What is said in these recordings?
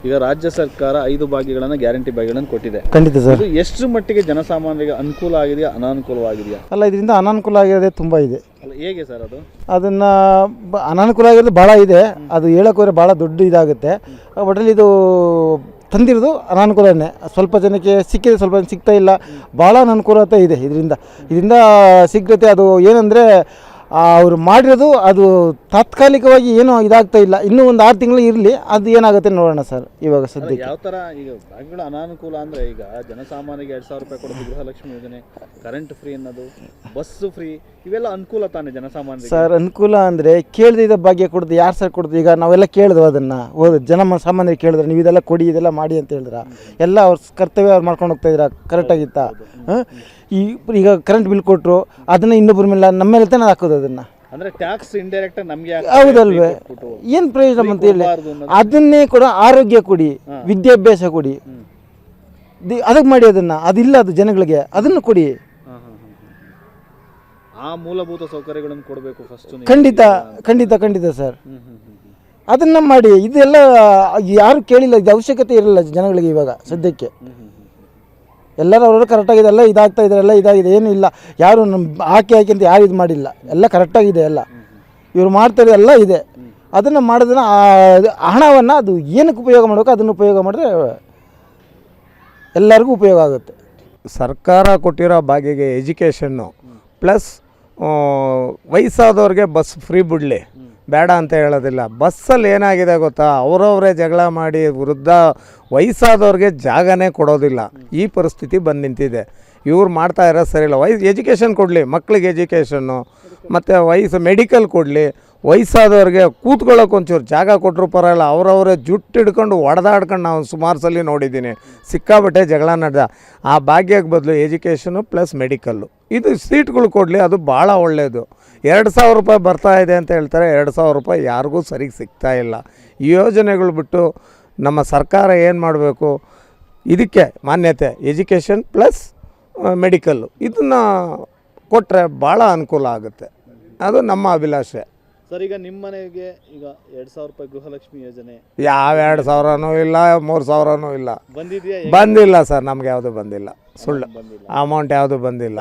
ಈಗ ರಾಜ್ಯ ಸರ್ಕಾರ 5 ಭಾಗ್ಯಗಳನ್ನು ಗ್ಯಾರಂಟಿ ಭಾಗ್ಯಗಳನ್ನು ಕೊಟ್ಟಿದೆ. ಖಂಡಿತ ಸರ್. ಎಷ್ಟು ಮಟ್ಟಿಗೆ ಜನಸಾಮಾನ್ಯರಿಗೆ ಅನುಕೂಲ ಆಗಿದೆಯಾ ಅನಾನುಕೂಲವಾಗಿದೆಯಾ? ಅಲ್ಲ, ಇದರಿಂದ ಅನಾನುಕೂಲ ಆಗಿರೋದೇ ತುಂಬ ಇದೆ. ಅಲ್ಲ, ಹೇಗೆ ಸರ್ ಅದು? ಅದನ್ನು ಅನಾನುಕೂಲ ಆಗಿರೋದು ಭಾಳ ಇದೆ. ಅದು ಹೇಳೋಕೋದ್ರೆ ಭಾಳ ದೊಡ್ಡ ಇದಾಗುತ್ತೆ. ಒಟ್ಟಲ್ಲಿ ಇದು ತಂದಿರೋದು ಅನಾನುಕೂಲನೇ. ಸ್ವಲ್ಪ ಜನಕ್ಕೆ ಸಿಕ್ಕಿದೆ, ಸ್ವಲ್ಪ ಜನ ಸಿಗ್ತಾ ಇಲ್ಲ. ಭಾಳ ಅನಾನುಕೂಲತೆ ಇದೆ ಇದರಿಂದ ಸಿಗ್ತೈತೆ. ಅದು ಏನಂದರೆ ಅವರು ಮಾಡಿರೋದು ಅದು ತಾತ್ಕಾಲಿಕವಾಗಿ ಏನೂ ಇದಾಗ್ತಾ ಇಲ್ಲ. ಇನ್ನೂ ಒಂದು 6 ತಿಂಗಳು ಇರಲಿ, ಅದು ಏನಾಗುತ್ತೆ ನೋಡೋಣ ಸರ್. ಇವಾಗ ಸದ್ಯಕ್ಕೆ ಯಾವ ಥರ ಈಗ ಬ್ಯಾಂಕ್ಗಳ ಅನಾನುಕೂಲ ಅಂದರೆ, ಈಗ ಜನಸಾಮಾನ್ಯರಿಗೆ 2,000 ರೂಪಾಯಿ ಕೊಡೋದು, ಗೃಹಲಕ್ಷ್ಮಿ ಯೋಜನೆ, ಕರೆಂಟ್ ಫ್ರೀ ಅನ್ನೋದು, ಬಸ್ಸು ಫ್ರೀ, ಇವೆಲ್ಲ ಅನುಕೂಲ ತಾನೇ ಜನಸಾಮಾನ್ಯರಿಗೆ? ಸರ್, ಅನುಕೂಲ ಅಂದರೆ ಕೇಳಿದ ಭಾಗ್ಯ ಕೊಡೋದು ಯಾರು ಸರ್ ಕೊಡೋದು? ಈಗ ನಾವೆಲ್ಲ ಕೇಳಿದ್ವು ಅದನ್ನು, ಸಾಮಾನ್ಯರಿಗೆ ಕೇಳಿದ್ರೆ ನೀವು ಇದೆಲ್ಲ ಕೊಡಿ, ಇದೆಲ್ಲ ಮಾಡಿ ಅಂತ ಹೇಳಿದ್ರೆ ಎಲ್ಲ ಅವ್ರ ಕರ್ತವ್ಯ ಅವ್ರು ಮಾಡ್ಕೊಂಡು ಹೋಗ್ತಾ ಇದ್ದೀರಾ? ಕರೆಕ್ಟಾಗಿತ್ತಾ? ಈಗ ಕರೆಂಟ್ ಬಿಲ್ ಕೊಟ್ಟರು, ಅದನ್ನು ಇನ್ನೊಬ್ಬರ ಮೇಲೆ ನಮ್ಮ ಮೇಲೆ ತಾನೇ ಹಾಕೋದು ಅದನ್ನು. ಅಂದರೆ ಟ್ಯಾಕ್ಸ್ ಇಂಡೈರೆಕ್ಟ್ ನಮಗೆ ಹೌದಲ್ವೇ? ಏನು ಪ್ರಯೋಜನ ಅಂತ ಹೇಳಿ ಅದನ್ನೇ ಕೂಡ ಆರೋಗ್ಯ ಕೊಡಿ, ವಿದ್ಯಾಭ್ಯಾಸ ಕೊಡಿ, ಅದಕ್ಕೆ ಮಾಡಿ ಅದನ್ನು. ಅದಿಲ್ಲ, ಅದು ಜನಗಳಿಗೆ ಅದನ್ನು ಕೊಡಿ. ಆ ಮೂಲಭೂತ ಸೌಕರ್ಯಗಳನ್ನು ಕೊಡಬೇಕು ಫಸ್ಟ್. ಖಂಡಿತ ಸರ್, ಅದನ್ನು ಮಾಡಿ. ಇದೆಲ್ಲ ಯಾರು ಕೇಳಿಲ್ಲ, ಇದು ಅವಶ್ಯಕತೆ ಇರಲ್ಲ ಜನಗಳಿಗೆ ಇವಾಗ ಸದ್ಯಕ್ಕೆ. ಎಲ್ಲರೂ ಅವರೆಲ್ಲ ಕರೆಕ್ಟಾಗಿದೆ, ಎಲ್ಲ ಇದಾಗ್ತಾ ಇದ್ದಾರೆ, ಎಲ್ಲ ಇದಾಗಿದೆ, ಏನೂ ಇಲ್ಲ. ಯಾರು ನಮ್ಮ ಹಾಕಿ ಅಂತ ಯಾರು ಇದು ಮಾಡಿಲ್ಲ, ಎಲ್ಲ ಕರೆಕ್ಟಾಗಿದೆ. ಎಲ್ಲ ಇವ್ರು ಮಾಡ್ತಾರೆ, ಎಲ್ಲ ಇದೆ. ಅದನ್ನು ಮಾಡೋದನ್ನು ಹಣವನ್ನು ಅದು ಏನಕ್ಕೆ ಉಪಯೋಗ ಮಾಡಬೇಕು ಅದನ್ನು ಉಪಯೋಗ ಮಾಡಿದ್ರೆ ಎಲ್ಲರಿಗೂ ಉಪಯೋಗ ಆಗುತ್ತೆ. ಸರ್ಕಾರ ಕೊಟ್ಟಿರೋ ಭಾಗ್ಯಗೆ ಎಜುಕೇಷನ್ನು ಪ್ಲಸ್ ವಯಸ್ಸಾದವ್ರಿಗೆ ಬಸ್ ಫ್ರೀ ಬಿಡಲಿ, ಬೇಡ ಅಂತ ಹೇಳೋದಿಲ್ಲ. ಬಸ್ಸಲ್ಲಿ ಏನಾಗಿದೆ ಗೊತ್ತಾ, ಅವರವರೇ ಜಗಳ ಮಾಡಿ ವಯಸ್ಸಾದವ್ರಿಗೆ ಜಾಗನೇ ಕೊಡೋದಿಲ್ಲ. ಈ ಪರಿಸ್ಥಿತಿ ಬಂದು ನಿಂತಿದೆ. ಇವ್ರು ಮಾಡ್ತಾ ಇರೋದು ಸರಿಯಿಲ್ಲ. ಎಜುಕೇಷನ್ ಕೊಡಲಿ, ಮಕ್ಳಿಗೆ ಎಜುಕೇಷನ್ನು, ಮತ್ತು ಮೆಡಿಕಲ್ ಕೊಡಲಿ. ವಯಸ್ಸಾದವ್ರಿಗೆ ಕೂತ್ಕೊಳ್ಳೋಕೆ ಒಂಚೂರು ಜಾಗ ಕೊಟ್ಟರು ಪರವಾಗಿಲ್ಲ. ಅವರವರೇ ಜುಟ್ಟು ಹಿಡ್ಕೊಂಡು ಹೊಡೆದಾಡ್ಕೊಂಡು ನಾವು ಸುಮಾರು ಸಲ ನೋಡಿದ್ದೀನಿ. ಸಿಕ್ಕಾಬಟ್ಟೆ ಜಗಳ ನಡೆದ. ಆ ಭಾಗ್ಯಕ್ಕೆ ಬದಲು ಎಜುಕೇಷನು ಪ್ಲಸ್ ಮೆಡಿಕಲ್ಲು, ಇದು ಸೀಟ್ಗಳು ಕೊಡಲಿ, ಅದು ಭಾಳ ಒಳ್ಳೆಯದು. 2,000 ರೂಪಾಯಿ ಬರ್ತಾ ಇದೆ ಅಂತ ಹೇಳ್ತಾರೆ. 2,000 ರೂಪಾಯಿ ಯಾರಿಗೂ ಸರಿಗೆ ಸಿಗ್ತಾ ಇಲ್ಲ. ಈ ಯೋಜನೆಗಳು ಬಿಟ್ಟು ನಮ್ಮ ಸರ್ಕಾರ ಏನು ಮಾಡಬೇಕು, ಇದಕ್ಕೆ ಮಾನ್ಯತೆ ಎಜುಕೇಷನ್ ಪ್ಲಸ್ ಮೆಡಿಕಲ್ಲು ಇದನ್ನು ಕೊಟ್ಟರೆ ಭಾಳ ಅನುಕೂಲ ಆಗುತ್ತೆ. ಅದು ನಮ್ಮ ಅಭಿಲಾಷೆ ಸರ್. ಈಗ ನಿಮ್ಮ ಮನೆಗೆ ಈಗ 2,000 ರೂಪಾಯಿ ಗೃಹಲಕ್ಷ್ಮಿ ಯೋಜನೆ ಯಾವ 2,000ನೂ ಇಲ್ಲ, 3,000ನೂ ಇಲ್ಲ. ಬಂದಿದೆಯಾ? ಬಂದಿಲ್ಲ ಸರ್, ನಮ್ಗೆ ಯಾವುದು ಬಂದಿಲ್ಲ. ಸುಳ್ಳು ಅಮೌಂಟ್ ಯಾವುದು ಬಂದಿಲ್ಲ.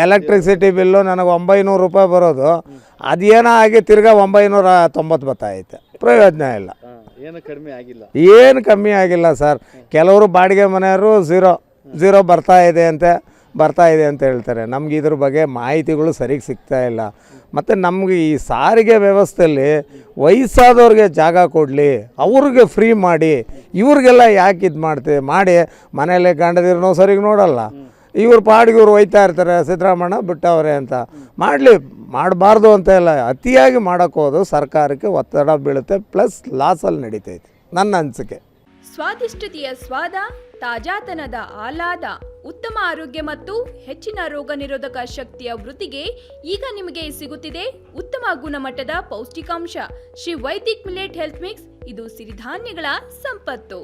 ಎಲೆಕ್ಟ್ರಿಸಿಟಿ ಬಿಲ್ಲು ನನಗೆ 900 ರೂಪಾಯಿ ಬರೋದು, ಅದೇನೋ ಆಗಿ ತಿರ್ಗಾ 990 ಬರ್ತಾಯಿತ್ತು. ಪ್ರಯೋಜನ ಇಲ್ಲ, ಏನು ಕಮ್ಮಿ ಆಗಿಲ್ಲ ಸರ್. ಕೆಲವರು ಬಾಡಿಗೆ ಮನೆಯವರು ಝೀರೋ ಬರ್ತಾ ಇದೆ ಅಂತ ಹೇಳ್ತಾರೆ. ನಮ್ಗೆ ಇದ್ರ ಬಗ್ಗೆ ಮಾಹಿತಿಗಳು ಸರಿಗೆ ಸಿಗ್ತಾ ಇಲ್ಲ. ಮತ್ತು ನಮಗೆ ಈ ಸಾರಿಗೆ ವ್ಯವಸ್ಥೆಯಲ್ಲಿ ವಯಸ್ಸಾದವ್ರಿಗೆ ಜಾಗ ಕೊಡಲಿ, ಅವ್ರಿಗೆ ಫ್ರೀ ಮಾಡಿ. ಇವ್ರಿಗೆಲ್ಲ ಯಾಕೆ ಇದು ಮಾಡಿ ಮನೆಯಲ್ಲೇ ಗಂಡದಿರೋ ಸರಿಗೆ ನೋಡಲ್ಲ, ಇವ್ರ ಪಾಡಿಗೆ ಇವ್ರು ಒಯ್ತಾ ಇರ್ತಾರೆ, ಸಿದ್ದರಾಮಣ್ಣ ಬಿಟ್ಟವ್ರೆ ಅಂತ. ಮಾಡಬಾರ್ದು ಅಂತ ಇಲ್ಲ, ಅತಿಯಾಗಿ ಮಾಡೋಕ್ಕೆ ಹೋದು ಸರ್ಕಾರಕ್ಕೆ ಒತ್ತಡ ಬೀಳುತ್ತೆ, ಪ್ಲಸ್ ಲಾಸಲ್ಲಿ ನಡೀತೈತೆ ನನ್ನ ಅನಿಸಿಕೆ. ಸ್ವಾದಿಷ್ಟತೆಯ ಸ್ವಾದ, ತಾಜಾತನದ ಆಹ್ಲಾದ, ಉತ್ತಮ ಆರೋಗ್ಯ ಮತ್ತು ಹೆಚ್ಚಿನ ರೋಗ ನಿರೋಧಕ ಶಕ್ತಿಯ ವೃದ್ಧಿಗೆ ಈಗ ನಿಮಗೆ ಸಿಗುತ್ತಿದೆ ಉತ್ತಮ ಗುಣಮಟ್ಟದ ಪೌಷ್ಟಿಕಾಂಶ Shri Vaidik millet health mix. ಇದು ಸಿರಿಧಾನ್ಯಗಳ ಸಂಪತ್ತು.